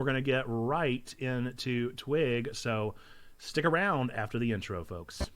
We're going to get right into TWIG, so stick around after the intro, folks.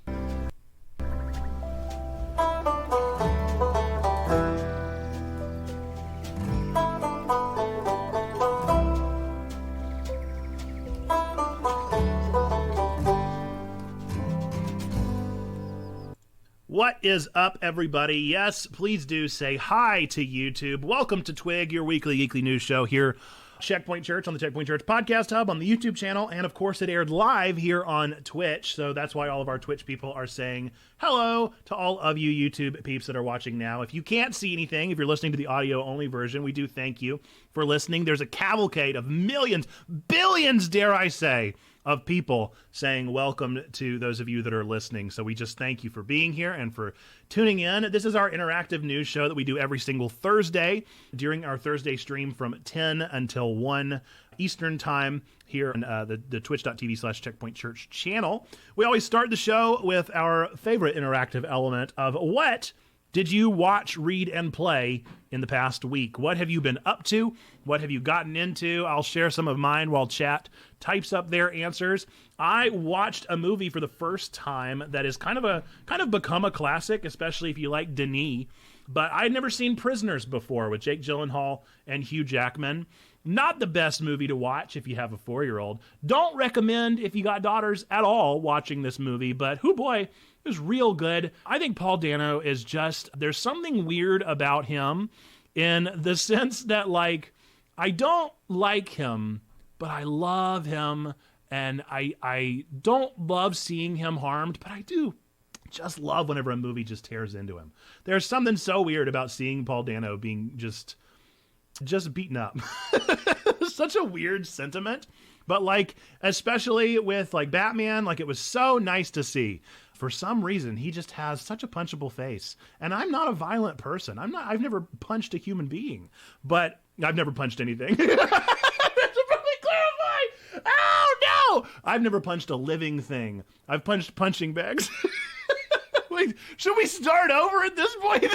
What is up, everybody? Yes, please do say hi to YouTube. Welcome to TWIG, your weekly geekly news show here. Checkpoint Church on the Checkpoint Church podcast hub on the YouTube channel, and of course it aired live here on Twitch, so that's why all of our Twitch people are saying hello to all of you YouTube peeps that are watching now. If you can't see anything, if you're listening to the audio only version, we do thank you for listening. There's a cavalcade of millions, billions, dare I say, of people saying welcome to those of you that are listening. So we just thank you for being here and for tuning in. This is our interactive news show that we do every single Thursday during our Thursday stream from 10 until 1 Eastern time here on the twitch.tv/Checkpoint Church channel. We always start the show with our favorite interactive element of what did you watch, read, and play in the past week? What have you been up to? What have you gotten into? I'll share some of mine while chat types up their answers. I watched a movie for the first time that is kind of become a classic, especially if you like Denis. But I'd never seen Prisoners before with Jake Gyllenhaal and Hugh Jackman. Not the best movie to watch if you have a 4-year-old. Don't recommend if you got daughters at all watching this movie, but hoo boy, it was real good. I think Paul Dano is just, there's something weird about him in the sense that, like, I don't like him, but I love him, and I don't love seeing him harmed, but I do just love whenever a movie just tears into him. There's something so weird about seeing Paul Dano being just beaten up. Such a weird sentiment, but like, especially with like Batman, like it was so nice to see. For some reason, he just has such a punchable face, and I'm not a violent person. I've never punched a human being, but I've never punched anything. To probably clarify. Oh no! I've never punched a living thing. I've punched punching bags. Wait, should we start over at this point?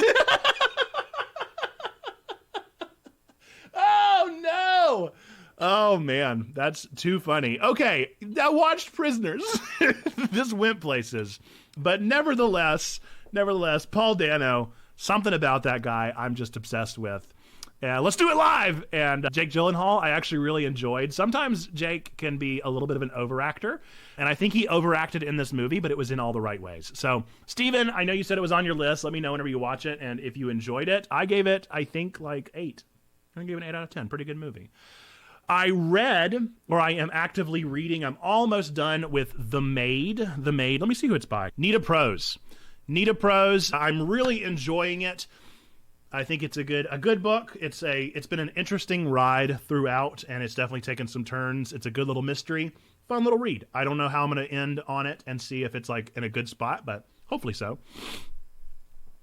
Oh no! Oh man, that's too funny. Okay, I watched Prisoners. This went places. But nevertheless, Paul Dano, something about that guy I'm just obsessed with. Let's do it live! And Jake Gyllenhaal, I actually really enjoyed. Sometimes Jake can be a little bit of an overactor, and I think he overacted in this movie, but it was in all the right ways. So, Steven, I know you said it was on your list. Let me know whenever you watch it, and if you enjoyed it. I gave it, I think, like 8. I gave it an 8 out of 10. Pretty good movie. I read, or I am actively reading, I'm almost done with The Maid. Let me see who it's by. Nita Prose. I'm really enjoying it. I think it's a good book. It's been an interesting ride throughout, and it's definitely taken some turns. It's a good little mystery. Fun little read. I don't know how I'm going to end on it and see if it's like in a good spot, but hopefully so.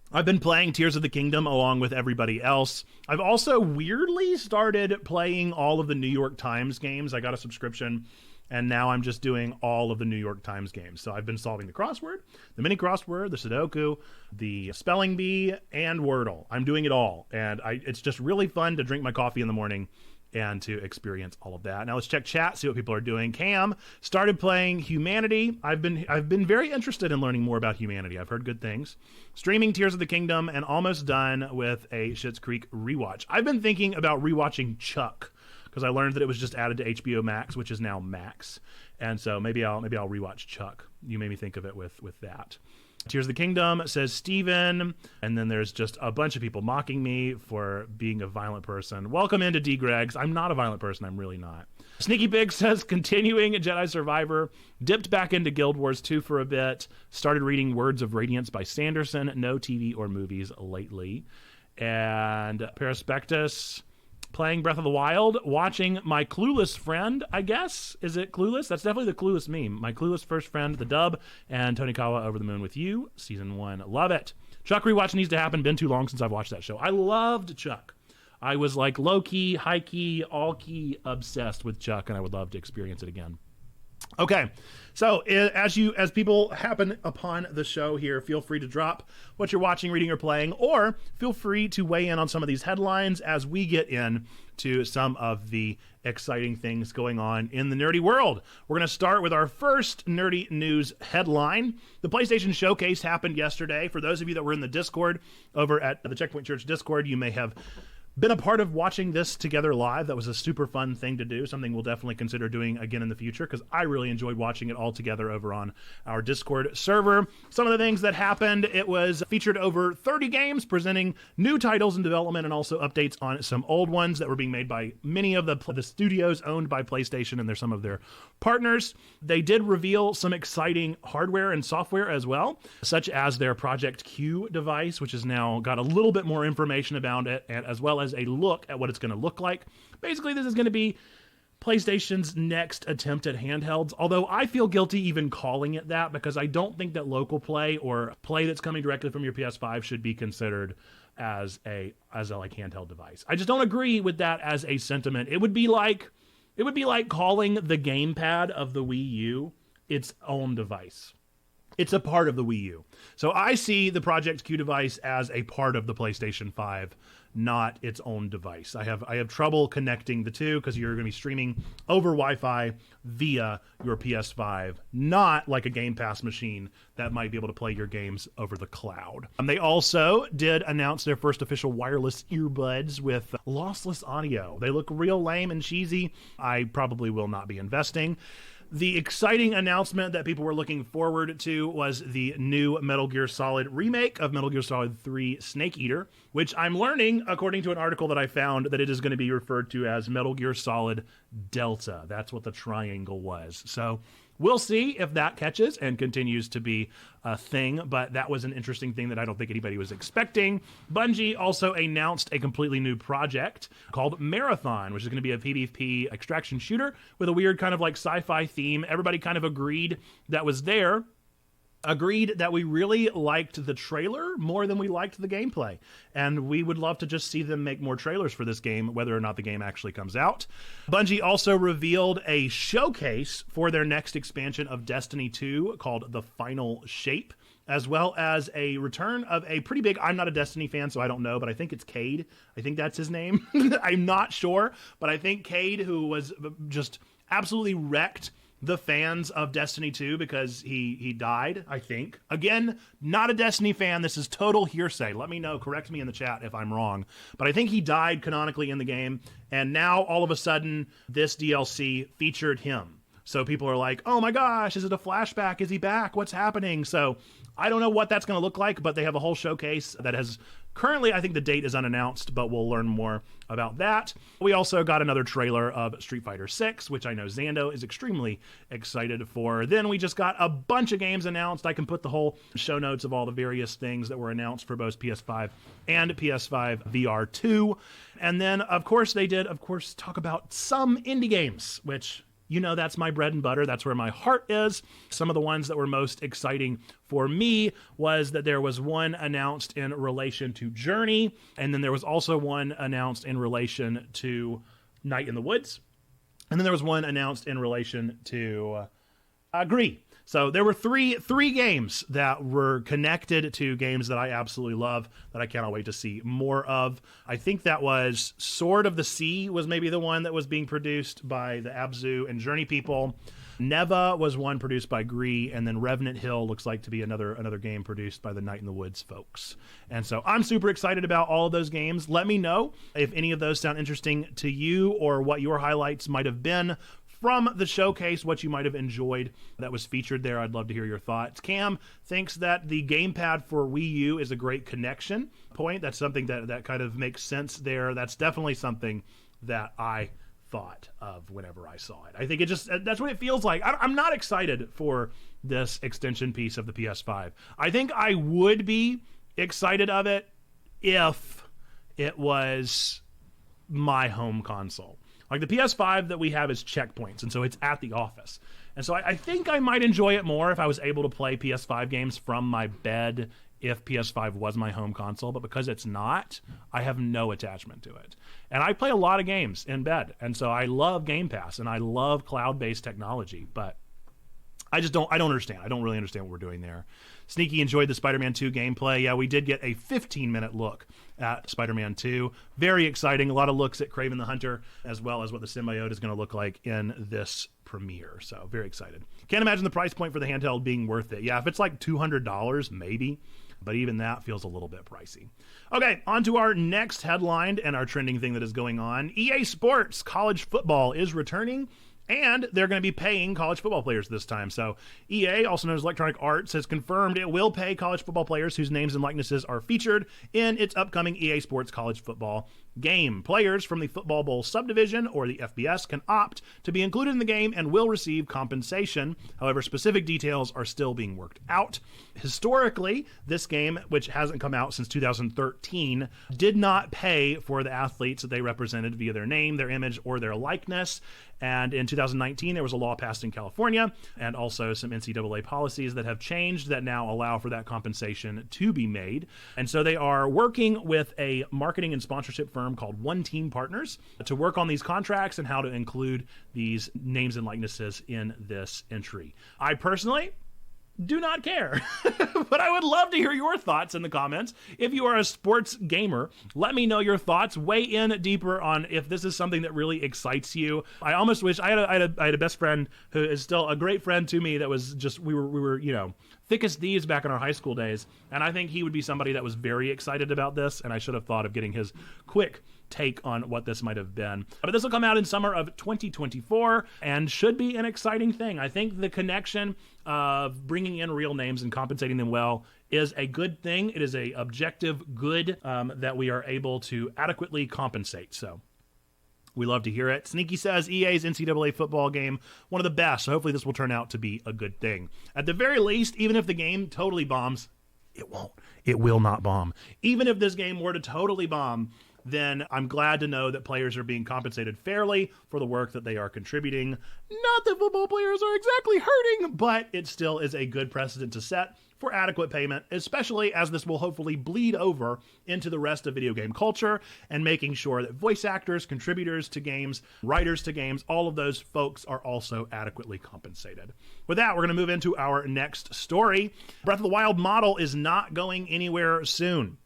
I've been playing Tears of the Kingdom along with everybody else. I've also weirdly started playing all of the New York Times games. I got a subscription, and now I'm just doing all of the New York Times games. So I've been solving the crossword, the mini crossword, the Sudoku, the spelling bee, and Wordle. I'm doing it all, and it's just really fun to drink my coffee in the morning and to experience all of that. Now let's check chat, see what people are doing. Cam started playing Humanity. I've been very interested in learning more about Humanity. I've heard good things. Streaming Tears of the Kingdom, and almost done with a Schitt's Creek rewatch. I've been thinking about rewatching Chuck, because I learned that it was just added to HBO Max, which is now Max. And so maybe I'll rewatch Chuck. You made me think of it with that. Tears of the Kingdom, says Steven. And then there's just a bunch of people mocking me for being a violent person. Welcome into D. Greg's. I'm not a violent person. I'm really not. Sneaky Big says, continuing Jedi Survivor. Dipped back into Guild Wars 2 for a bit. Started reading Words of Radiance by Sanderson. No TV or movies lately. And Perispectus, playing Breath of the Wild, watching My Clueless Friend, I guess. Is it Clueless? That's definitely the Clueless meme. My Clueless First Friend, the dub, and Tonikawa Over the Moon with You, season 1. Love it. Chuck rewatch needs to happen. Been too long since I've watched that show. I loved Chuck. I was like low-key, high-key, all-key obsessed with Chuck, and I would love to experience it again. Okay, so as people happen upon the show here, feel free to drop what you're watching, reading, or playing, or feel free to weigh in on some of these headlines as we get in to some of the exciting things going on in the nerdy world. We're going to start with our first nerdy news headline. The PlayStation Showcase happened yesterday. For those of you that were in the Discord over at the Checkpoint Church Discord, you may have been a part of watching this together live. That was a super fun thing to do, something we'll definitely consider doing again in the future, because I really enjoyed watching it all together over on our Discord server. Some of the things that happened: it was featured over 30 games, presenting new titles in development and also updates on some old ones that were being made by many of the studios owned by PlayStation, and they're some of their partners. They did reveal some exciting hardware and software as well, such as their Project Q device, which has now got a little bit more information about it, and as well as a look at what it's going to look like. Basically, this is going to be PlayStation's next attempt at handhelds, although I feel guilty even calling it that, because I don't think that local play or play that's coming directly from your PS5 should be considered as a like handheld device. I just don't agree with that as a sentiment. It would be like calling the gamepad of the Wii U its own device. It's a part of the Wii U. So I see the Project Q device as a part of the PlayStation 5, not its own device. I have trouble connecting the two, because you're going to be streaming over Wi-Fi via your PS5, not like a Game Pass machine that might be able to play your games over the cloud. They also did announce their first official wireless earbuds with lossless audio. They look real lame and cheesy. I probably will not be investing. The exciting announcement that people were looking forward to was the new Metal Gear Solid remake of Metal Gear Solid 3 Snake Eater, which I'm learning, according to an article that I found, that it is going to be referred to as Metal Gear Solid Delta. That's what the triangle was. So we'll see if that catches and continues to be a thing, but that was an interesting thing that I don't think anybody was expecting. Bungie also announced a completely new project called Marathon, which is going to be a PvP extraction shooter with a weird kind of like sci-fi theme. Everybody kind of agreed that we really liked the trailer more than we liked the gameplay. And we would love to just see them make more trailers for this game, whether or not the game actually comes out. Bungie also revealed a showcase for their next expansion of Destiny 2 called The Final Shape, as well as a return of a pretty big, I'm not a Destiny fan, so I don't know, but I think it's Cade. I think that's his name. I'm not sure, but I think Cade, who was just absolutely wrecked the fans of Destiny 2 because he died, I think. Again, not a Destiny fan. This is total hearsay. Let me know. Correct me in the chat if I'm wrong. But I think he died canonically in the game. And now, all of a sudden, this DLC featured him. So people are like, oh my gosh, is it a flashback? Is he back? What's happening? So I don't know what that's going to look like, but they have a whole showcase that has currently, I think the date is unannounced, but we'll learn more about that. We also got another trailer of Street Fighter 6, which I know Xando is extremely excited for. Then we just got a bunch of games announced. I can put the whole show notes of all the various things that were announced for both PS5 and PS5 VR 2. And then, of course, they did, talk about some indie games, which, you know, that's my bread and butter. That's where my heart is. Some of the ones that were most exciting for me was that there was one announced in relation to Journey, and then there was also one announced in relation to Night in the Woods, and then there was one announced in relation to Agree. So there were three games that were connected to games that I absolutely love, that I cannot wait to see more of. I think that was Sword of the Sea was maybe the one that was being produced by the Abzu and Journey people. Neva was one produced by Gree, and then Revenant Hill looks like to be another game produced by the Night in the Woods folks. And so I'm super excited about all of those games. Let me know if any of those sound interesting to you, or what your highlights might have been from the showcase, what you might have enjoyed that was featured there. I'd love to hear your thoughts. Cam thinks that the gamepad for Wii U is a great connection point. That's something that kind of makes sense there. That's definitely something that I thought of whenever I saw it. I think that's what it feels like. I'm not excited for this extension piece of the PS5. I think I would be excited of it if it was my home console. Like, the PS5 that we have is checkpoints, and so it's at the office. And so I think I might enjoy it more if I was able to play PS5 games from my bed if PS5 was my home console. But because it's not, I have no attachment to it. And I play a lot of games in bed, and so I love Game Pass, and I love cloud-based technology. But I don't understand. I don't really understand what we're doing there. Sneaky enjoyed the Spider-Man 2 gameplay. Yeah, we did get a 15-minute look at Spider-Man 2. Very exciting. A lot of looks at Kraven the Hunter, as well as what the symbiote is going to look like in this premiere. So very excited. Can't imagine the price point for the handheld being worth it. Yeah, if it's like $200, maybe. But even that feels a little bit pricey. Okay, on to our next headline and our trending thing that is going on. EA Sports College Football is returning, and they're going to be paying college football players this time. So EA, also known as Electronic Arts, has confirmed it will pay college football players whose names and likenesses are featured in its upcoming EA Sports College Football game. Players from the Football Bowl subdivision or the FBS can opt to be included in the game and will receive compensation. However, specific details are still being worked out. Historically, this game, which hasn't come out since 2013, did not pay for the athletes that they represented via their name, their image, or their likeness. And in 2019, there was a law passed in California and also some NCAA policies that have changed that now allow for that compensation to be made. And so they are working with a marketing and sponsorship firm called One Team Partners to work on these contracts and how to include these names and likenesses in this entry. I personally do not care, but I would love to hear your thoughts in the comments. If you are a sports gamer, let me know your thoughts. Weigh in deeper on if this is something that really excites you. I almost wish I had a best friend who is still a great friend to me that was just, we were, you know, thick as thieves back in our high school days. And I think he would be somebody that was very excited about this. And I should have thought of getting his quick take on what this might have been. But this will come out in summer of 2024 and should be an exciting thing. I think the connection of bringing in real names and compensating them well is a good thing. It is a objective good that we are able to adequately compensate. So we love to hear it. Sneaky says EA's NCAA football game, one of the best. So hopefully this will turn out to be a good thing. At the very least, even if the game totally bombs, it won't. It will not bomb. Even if this game were to totally bomb, then I'm glad to know that players are being compensated fairly for the work that they are contributing. Not that football players are exactly hurting, but it still is a good precedent to set for adequate payment, especially as this will hopefully bleed over into the rest of video game culture and making sure that voice actors, contributors to games, writers to games, all of those folks are also adequately compensated. With that, we're going to move into our next story. Breath of the Wild model is not going anywhere soon.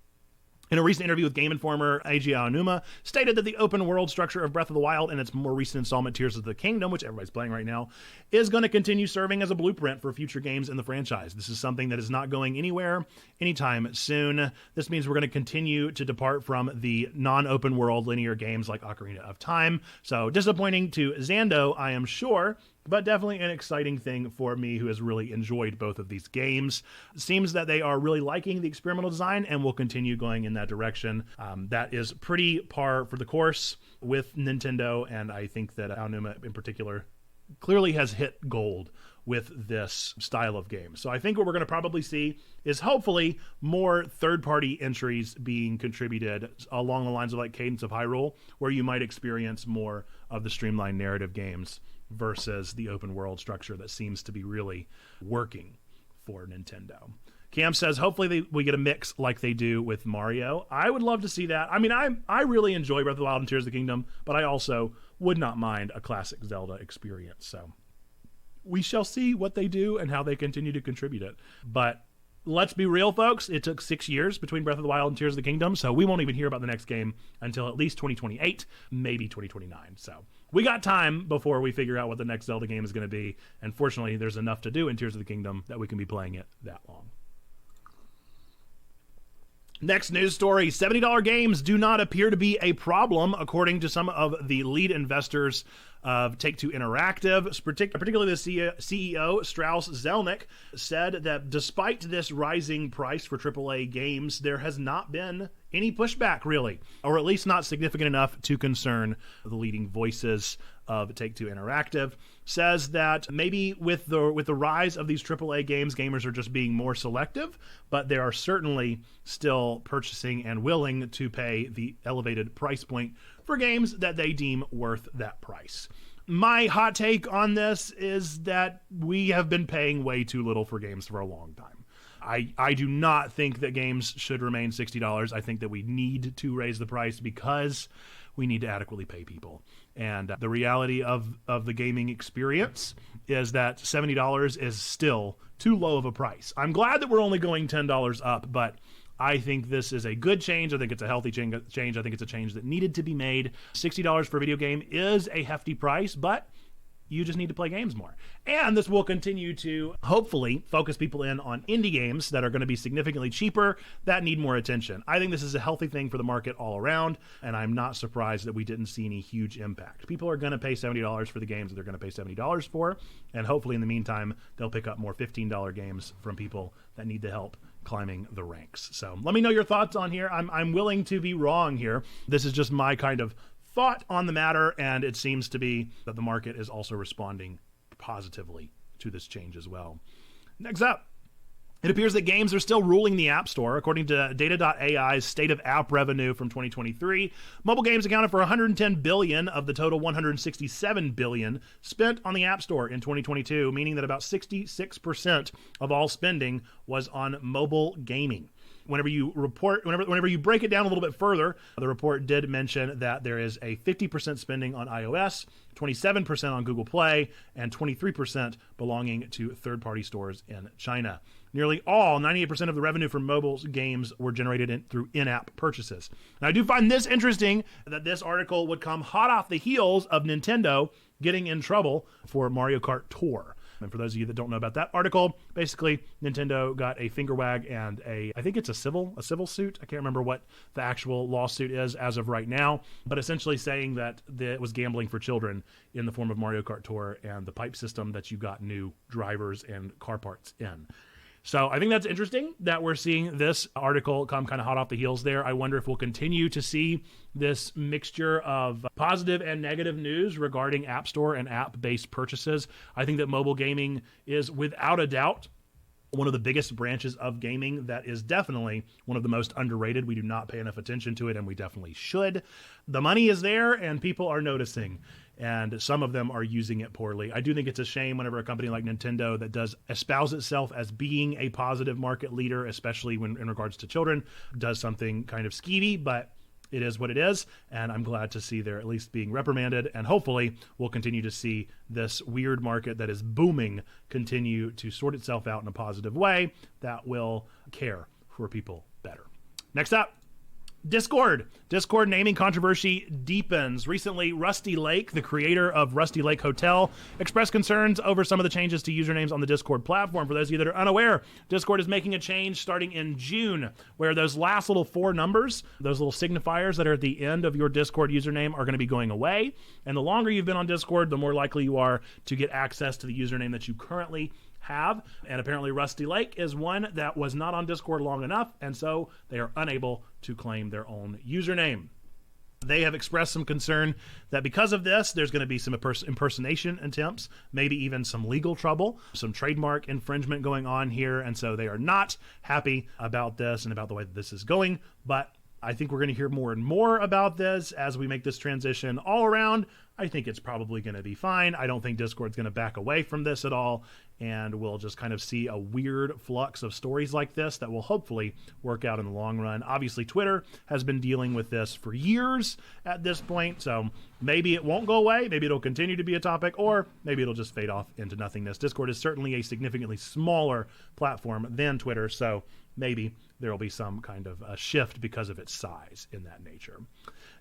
In a recent interview with Game Informer, Eiji Aonuma stated that the open world structure of Breath of the Wild and its more recent installment, Tears of the Kingdom, which everybody's playing right now, is going to continue serving as a blueprint for future games in the franchise. This is something that is not going anywhere anytime soon. This means we're going to continue to depart from the non-open world linear games like Ocarina of Time. So disappointing to Xando, I am sure, but definitely an exciting thing for me who has really enjoyed both of these games. It seems that they are really liking the experimental design and will continue going in that direction. That is pretty par for the course with Nintendo, and I think that Aonuma in particular clearly has hit gold with this style of game. So I think what we're going to probably see is hopefully more third-party entries being contributed along the lines of like Cadence of Hyrule, where you might experience more of the streamlined narrative games versus the open world structure that seems to be really working for Nintendo. Cam says, hopefully we get a mix like they do with Mario. I would love to see that. I mean, I really enjoy Breath of the Wild and Tears of the Kingdom, but I also would not mind a classic Zelda experience. So we shall see what they do and how they continue to contribute it. But let's be real, folks. It took 6 years between Breath of the Wild and Tears of the Kingdom, so we won't even hear about the next game until at least 2028, maybe 2029. So we got time before we figure out what the next Zelda game is going to be. And fortunately, there's enough to do in Tears of the Kingdom that we can be playing it that long. Next news story, $70 games do not appear to be a problem, according to some of the lead investors of Take-Two Interactive. Particularly the CEO, Strauss Zelnick, said that despite this rising price for AAA games, there has not been any pushback, really, or at least not significant enough to concern the leading voices of Take-Two Interactive. Says that maybe with the rise of these AAA games, gamers are just being more selective, but they are certainly still purchasing and willing to pay the elevated price point for games that they deem worth that price. My hot take on this is that we have been paying way too little for games for a long time. I do not think that games should remain $60. I think that we need to raise the price because we need to adequately pay people. And the reality of the gaming experience is that $70 is still too low of a price. I'm glad that we're only going $10 up, but I think this is a good change. I think it's a healthy change. I think it's a change that needed to be made. $60 for a video game is a hefty price, but you just need to play games more. And this will continue to hopefully focus people in on indie games that are going to be significantly cheaper, that need more attention. I think this is a healthy thing for the market all around, and I'm not surprised that we didn't see any huge impact. People are going to pay $70 for the games that they're going to pay $70 for, and hopefully in the meantime, they'll pick up more $15 games from people that need the help climbing the ranks. So let me know your thoughts on here. I'm willing to be wrong here. This is just my kind of thought on the matter, and it seems to be that the market is also responding positively to this change as well. Next up, it appears that games are still ruling the App Store. According to Data.ai's State of App Revenue from 2023, mobile games accounted for $110 billion of the total $167 billion spent on the App Store in 2022, meaning that about 66% of all spending was on mobile gaming. Whenever you break it down a little bit further, the report did mention that there is a 50% spending on iOS, 27% on Google Play, and 23% belonging to third-party stores in China. Nearly all, 98% of the revenue from mobile games were generated through in-app purchases. Now, I do find this interesting that this article would come hot off the heels of Nintendo getting in trouble for Mario Kart Tour. And for those of you that don't know about that article, basically Nintendo got a finger wag and I think it's a civil suit. I can't remember what the actual lawsuit is as of right now, but essentially saying that it was gambling for children in the form of Mario Kart Tour and the pipe system that you got new drivers and car parts in. So I think that's interesting that we're seeing this article come kind of hot off the heels there. I wonder if we'll continue to see this mixture of positive and negative news regarding App Store and app-based purchases. I think that mobile gaming is without a doubt one of the biggest branches of gaming that is definitely one of the most underrated. We do not pay enough attention to it, and we definitely should. The money is there, and people are noticing, and some of them are using it poorly. I do think it's a shame whenever a company like Nintendo that does espouse itself as being a positive market leader, especially when in regards to children, does something kind of skeevy, but it is what it is, and I'm glad to see they're at least being reprimanded, and hopefully we'll continue to see this weird market that is booming continue to sort itself out in a positive way that will care for people better. Next up, Discord naming controversy deepens. Recently, Rusty Lake, the creator of Rusty Lake Hotel, expressed concerns over some of the changes to usernames on the Discord platform. For those of you that are unaware, Discord is making a change starting in June, where those last little 4 numbers, those little signifiers that are at the end of your Discord username are going to be going away. And the longer you've been on Discord, the more likely you are to get access to the username that you currently have. And apparently Rusty Lake is one that was not on Discord long enough, and so they are unable to claim their own username. They have expressed some concern that because of this, there's going to be some impersonation attempts, maybe even some legal trouble, some trademark infringement going on here, and so they are not happy about this and about the way that this is going, but I think we're going to hear more and more about this as we make this transition all around. I think it's probably going to be fine. I don't think Discord's going to back away from this at all, and we'll just kind of see a weird flux of stories like this that will hopefully work out in the long run. Obviously, Twitter has been dealing with this for years at this point, so maybe it won't go away, maybe it'll continue to be a topic, or maybe it'll just fade off into nothingness. Discord is certainly a significantly smaller platform than Twitter, so maybe there will be some kind of a shift because of its size in that nature.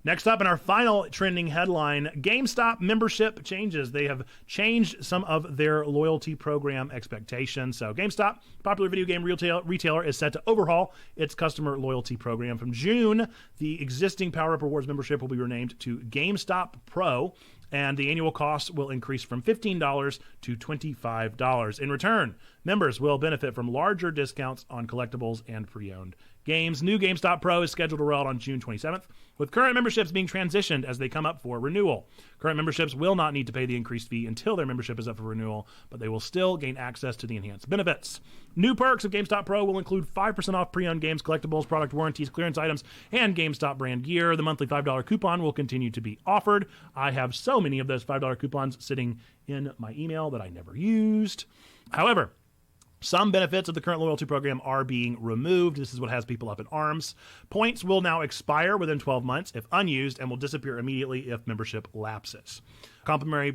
Next up, in our final trending headline, GameStop membership changes. They have changed some of their loyalty program expectations. So GameStop, popular video game retailer, is set to overhaul its customer loyalty program. From June, the existing PowerUp Rewards membership will be renamed to GameStop Pro, and the annual cost will increase from $15 to $25. In return, members will benefit from larger discounts on collectibles and pre-owned games. New GameStop Pro is scheduled to roll out on June 27th, with current memberships being transitioned as they come up for renewal. Current memberships will not need to pay the increased fee until their membership is up for renewal, but they will still gain access to the enhanced benefits. New perks of GameStop Pro will include 5% off pre-owned games, collectibles, product warranties, clearance items, and GameStop brand gear. The monthly $5 coupon will continue to be offered. I have so many of those $5 coupons sitting in my email that I never used. However, Some benefits of the current loyalty program are being removed. This is what has people up in arms. Points will now expire within 12 months if unused and will disappear immediately if membership lapses. Complimentary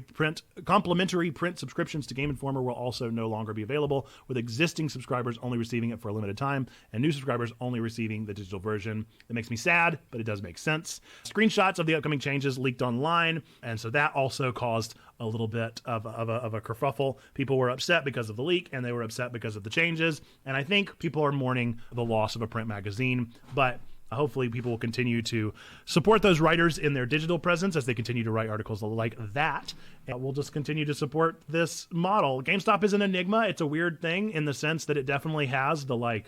print subscriptions to Game Informer will also no longer be available, with existing subscribers only receiving it for a limited time and new subscribers only receiving the digital version. That makes me sad, but it does make sense. Screenshots of the upcoming changes leaked online, and so that also caused a little bit of a kerfuffle. People were upset because of the leak, and they were upset because of the changes, and I think people are mourning the loss of a print magazine, but hopefully people will continue to support those writers in their digital presence as they continue to write articles like that. And we'll just continue to support this model. GameStop is an enigma. It's a weird thing in the sense that it definitely has the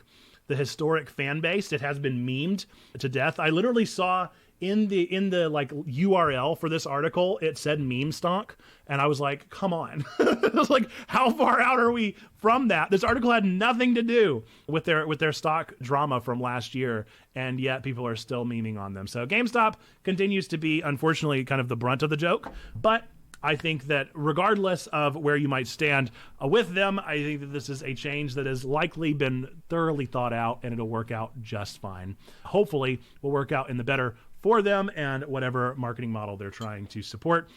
historic fan base. It has been memed to death. I literally saw in the URL for this article, it said meme stock, and I was like, come on. I was like, how far out are we from that? This article had nothing to do with their stock drama from last year, and yet people are still memeing on them. So GameStop continues to be, unfortunately, kind of the brunt of the joke, but I think that regardless of where you might stand with them, I think that this is a change that has likely been thoroughly thought out, and it'll work out just fine. Hopefully, will work out in the better for them and whatever marketing model they're trying to support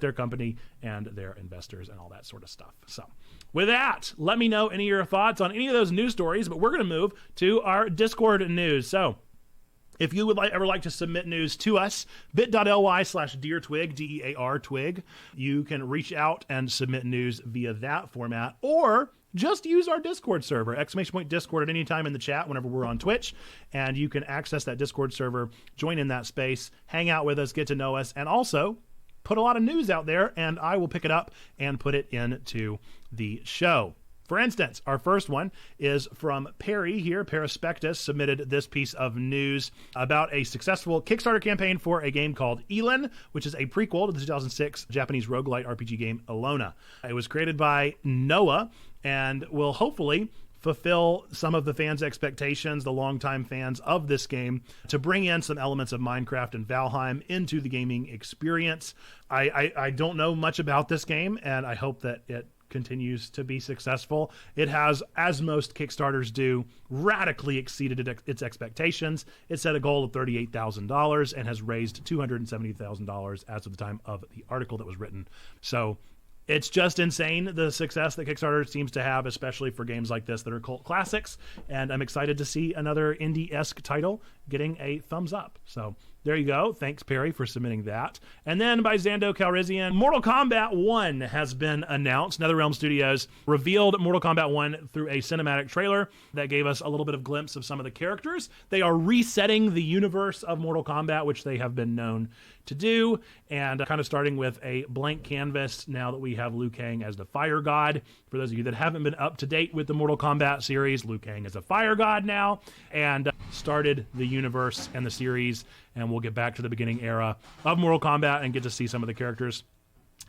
their company and their investors and all that sort of stuff. So with that, let me know any of your thoughts on any of those news stories, but we're going to move to our Discord news. So if you would ever like to submit news to us, bit.ly/DearTwig, DEAR Twig, you can reach out and submit news via that format, or just use our Discord server, !Discord at any time in the chat whenever we're on Twitch, and you can access that Discord server, join in that space, hang out with us, get to know us, and also put a lot of news out there, and I will pick it up and put it into the show. For instance, our first one is from Perry here. Perispectus submitted this piece of news about a successful Kickstarter campaign for a game called Elin, which is a prequel to the 2006 Japanese roguelite RPG game Alona. It was created by Noah and will hopefully fulfill some of the fans' expectations, the longtime fans of this game, to bring in some elements of Minecraft and Valheim into the gaming experience. I don't know much about this game, and I hope that it continues to be successful. It has, as most Kickstarters do, radically exceeded its expectations. It set a goal of $38,000 and has raised $270,000 as of the time of the article that was written. So it's just insane, the success that Kickstarter seems to have, especially for games like this that are cult classics. And I'm excited to see another indie-esque title getting a thumbs up. So there you go. Thanks, Perry, for submitting that. And then by Zando Calrissian, Mortal Kombat 1 has been announced. NetherRealm Studios revealed Mortal Kombat 1 through a cinematic trailer that gave us a little bit of glimpse of some of the characters. They are resetting the universe of Mortal Kombat, which they have been known to do, and kind of starting with a blank canvas now that we have Liu Kang as the fire god. For those of you that haven't been up to date with the Mortal Kombat series, Liu Kang is a fire god now, and started the universe and the series, and we'll get back to the beginning era of Mortal Kombat and get to see some of the characters.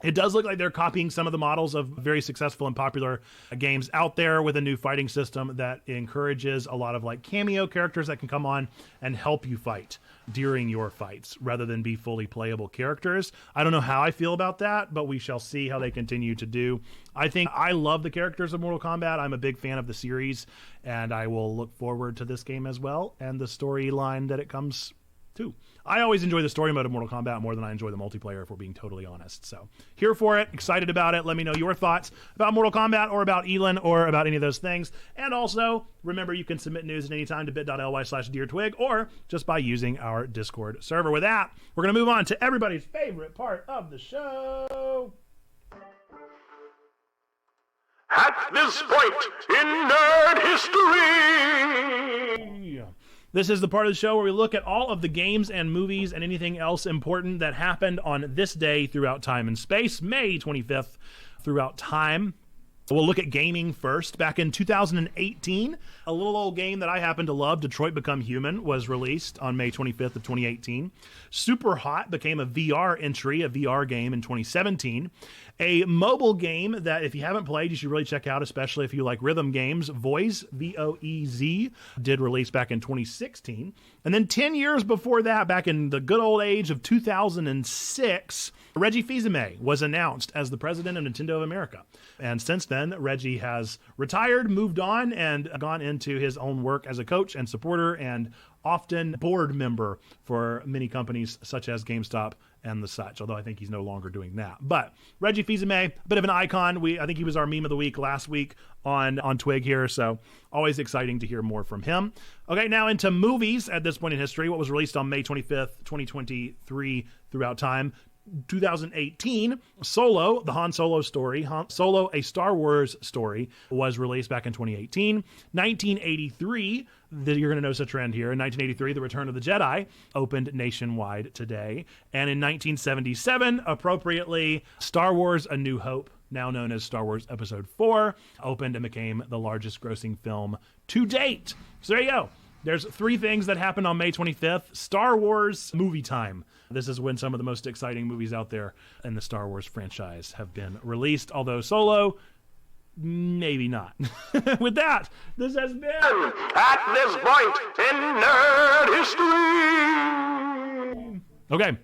It does look like they're copying some of the models of very successful and popular games out there with a new fighting system that encourages a lot of cameo characters that can come on and help you fight during your fights rather than be fully playable characters. I don't know how I feel about that, but we shall see how they continue to do. I love the characters of Mortal Kombat. I'm a big fan of the series, and I will look forward to this game as well and the storyline that it comes to. I always enjoy the story mode of Mortal Kombat more than I enjoy the multiplayer, if we're being totally honest. So here for it, excited about it. Let me know your thoughts about Mortal Kombat or about Elin or about any of those things. And also, remember, you can submit news at any time to bit.ly/DearTwig or just by using our Discord server. With that, we're going to move on to everybody's favorite part of the show. At this point in nerd history, this is the part of the show where we look at all of the games and movies and anything else important that happened on this day throughout time and space, May 25th, throughout time. We'll look at gaming first. Back in 2018, a little old game that I happen to love, Detroit Become Human, was released on May 25th of 2018. Super Hot became a VR entry, a VR game in 2017. A mobile game that if you haven't played, you should really check out, especially if you like rhythm games, Voez, VOEZ, did release back in 2016. And then 10 years before that, back in the good old age of 2006, Reggie Fils-Aimé was announced as the president of Nintendo of America. And since then, Reggie has retired, moved on, and gone into his own work as a coach and supporter and often board member for many companies such as Gamestop and the such, although I think he's no longer doing that. But Reggie Fils-Aimé, a bit of an icon. I think he was our meme of the week last week on TWIG here, so always exciting to hear more from him. Okay, now into movies at this point in history. What was released on May 25th, 2023 throughout time. 2018, Solo, the Han Solo story, Solo, a Star Wars story, was released back in 2018. 1983, you're going to notice a trend here. In 1983, The Return of the Jedi opened nationwide today. And in 1977, appropriately, Star Wars A New Hope, now known as Star Wars Episode 4, opened and became the largest grossing film to date. So there you go. There's 3 things that happened on May 25th. Star Wars movie time. This is when some of the most exciting movies out there in the Star Wars franchise have been released, although Solo, maybe not. With that, this has been At This Point in Nerd History. Okay.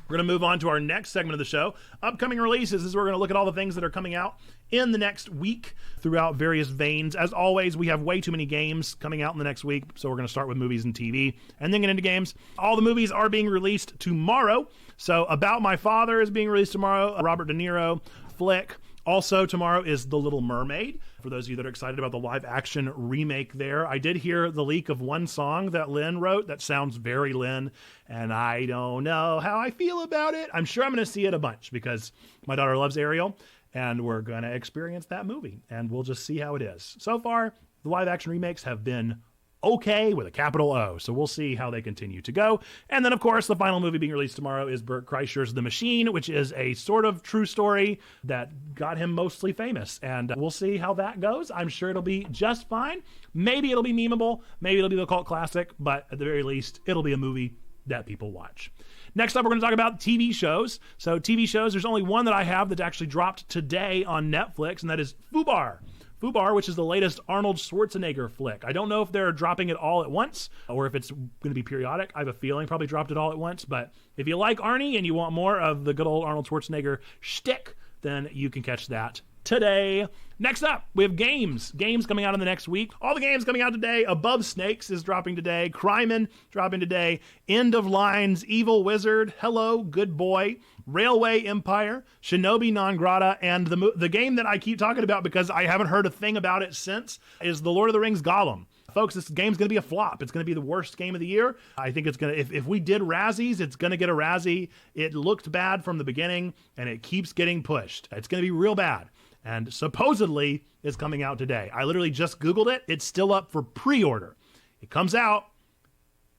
We're going to move on to our next segment of the show. Upcoming releases is we're going to look at all the things that are coming out in the next week throughout various veins. As always, we have way too many games coming out in the next week, so we're going to start with movies and TV and then get into games. All the movies are being released tomorrow. So About My Father is being released tomorrow, a Robert De Niro flick. Also tomorrow is The Little Mermaid. For those of you that are excited about the live action remake there, I did hear the leak of one song that Lynn wrote that sounds very Lynn, and I don't know how I feel about it. I'm sure I'm going to see it a bunch because my daughter loves Ariel, and we're going to experience that movie, and we'll just see how it is. So far, the live action remakes have been okay with a capital O. So we'll see how they continue to go. And then, of course, the final movie being released tomorrow is Burt Kreischer's The Machine, which is a sort of true story that got him mostly famous. And we'll see how that goes. I'm sure it'll be just fine. Maybe it'll be memeable. Maybe it'll be the cult classic. But at the very least, it'll be a movie that people watch. Next up, we're going to talk about TV shows. So TV shows, there's only one that I have that actually dropped today on Netflix, and that is Fubar. Fubar, which is the latest Arnold Schwarzenegger flick. I don't know if they're dropping it all at once or if it's going to be periodic. I have a feeling probably dropped it all at once. But if you like Arnie and you want more of the good old Arnold Schwarzenegger shtick, then you can catch that today. Next up, we have games. Games coming out in the next week. All the games coming out today. Above Snakes is dropping today. Cryman dropping today. End of Lines, Evil Wizard, Hello, Good Boy, Railway Empire, Shinobi Non Grata, and the game that I keep talking about because I haven't heard a thing about it since is the Lord of the Rings Gollum. Folks, this game's going to be a flop. It's going to be the worst game of the year. I think it's going to, if we did Razzies, it's going to get a Razzie. It looked bad from the beginning, and it keeps getting pushed. It's going to be real bad. And supposedly is coming out today. I literally just Googled it. It's still up for pre-order. It comes out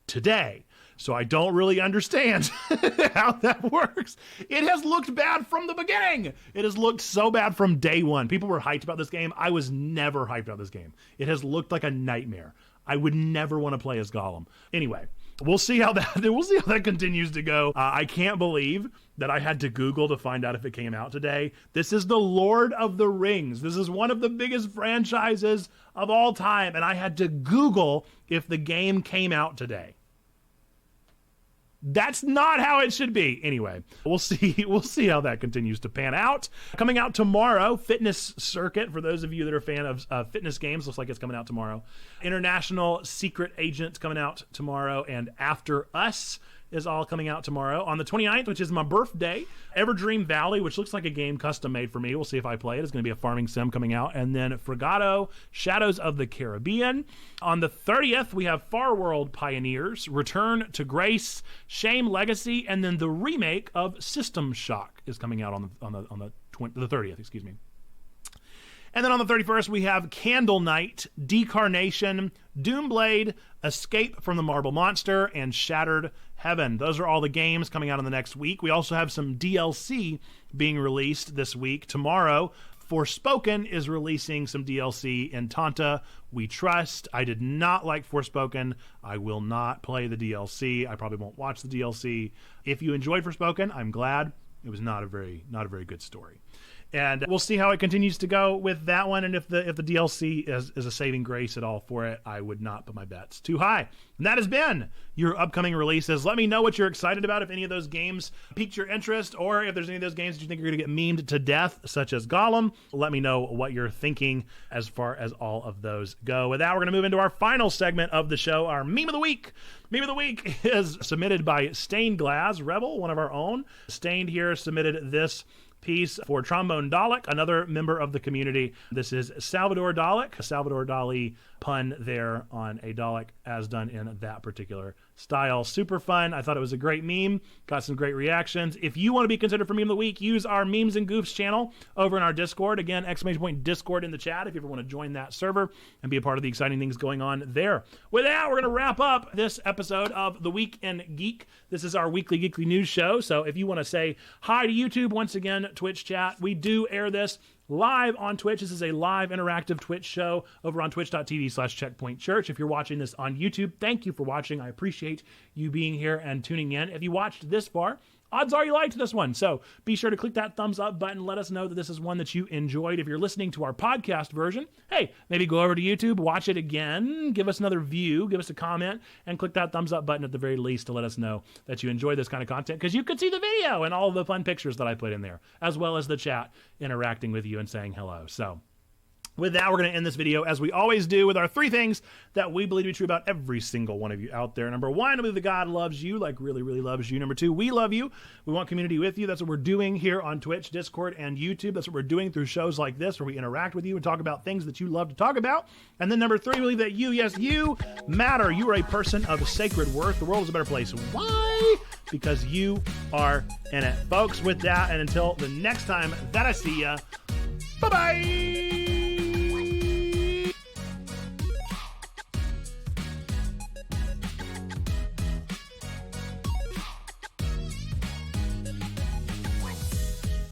today. So I don't really understand how that works. It has looked bad from the beginning. It has looked so bad from day one. People were hyped about this game. I was never hyped about this game. It has looked like a nightmare. I would never want to play as Gollum. Anyway, we'll see how that continues to go. I can't believe that I had to Google to find out if it came out today. This is the Lord of the Rings. This is one of the biggest franchises of all time, and I had to Google if the game came out today. That's not how it should be. Anyway, we'll see how that continues to pan out. Coming out tomorrow, Fitness Circuit, for those of you that are a fan of fitness games, looks like it's coming out tomorrow. International Secret Agents coming out tomorrow, and After Us is all coming out tomorrow. On the 29th, which is my birthday, Everdream Valley, which looks like a game custom made for me. We'll see if I play it. It's going to be a farming sim coming out. And then Fregato, Shadows of the Caribbean. On the 30th, we have Far World Pioneers, Return to Grace, Shame Legacy, and then the remake of System Shock is coming out on the 30th, excuse me. And then on the 31st, we have Candle Knight, Decarnation, Doomblade, Escape from the Marble Monster, and Shattered Heaven. Those are all the games coming out in the next week. We also have some DLC being released this week. Tomorrow, Forspoken is releasing some DLC in Tanta We Trust. I did not like Forspoken. I will not play the DLC. I probably won't watch the DLC. If you enjoyed Forspoken, I'm glad. It was not a very good story. And we'll see how it continues to go with that one. And if the DLC is a saving grace at all for it, I would not put my bets too high. And that has been your upcoming releases. Let me know what you're excited about, if any of those games piqued your interest, or if there's any of those games that you think are going to get memed to death, such as Gollum. Let me know what you're thinking as far as all of those go. With that, we're going to move into our final segment of the show, our Meme of the Week. Meme of the Week is submitted by Stained Glass Rebel, one of our own. Stained here submitted this piece for Trombone Dalek, another member of the community. This is Salvador Dalek, Salvador Dali pun there on a Dalek as done in that particular style. Super fun. I thought it was a great meme. Got some great reactions. If you want to be considered for Meme of the Week, use our Memes and Goofs channel over in our Discord. Again, ! Discord in the chat if you ever want to join that server and be a part of the exciting things going on there. With that, we're going to wrap up this episode of The Week in Geek. This is our weekly geekly news show. So if you want to say hi to YouTube, once again, Twitch chat, we do air this live on Twitch. This is a live interactive Twitch show over on twitch.tv/checkpointchurch. If you're watching this on YouTube, thank you for watching. I appreciate you being here and tuning in. If you watched this far, odds are you liked this one. So be sure to click that thumbs up button. Let us know that this is one that you enjoyed. If you're listening to our podcast version, hey, maybe go over to YouTube, watch it again, give us another view, give us a comment, and click that thumbs up button at the very least to let us know that you enjoy this kind of content, because you could see the video and all of the fun pictures that I put in there, as well as the chat interacting with you and saying hello. So with that, we're going to end this video, as we always do, with our 3 things that we believe to be true about every single one of you out there. Number 1, I believe that God loves you, like really, really loves you. Number 2, we love you. We want community with you. That's what we're doing here on Twitch, Discord, and YouTube. That's what we're doing through shows like this, where we interact with you and talk about things that you love to talk about. And then number 3, we believe that you, yes, you matter. You are a person of sacred worth. The world is a better place. Why? Because you are in it. Folks, with that, and until the next time that I see ya, bye-bye!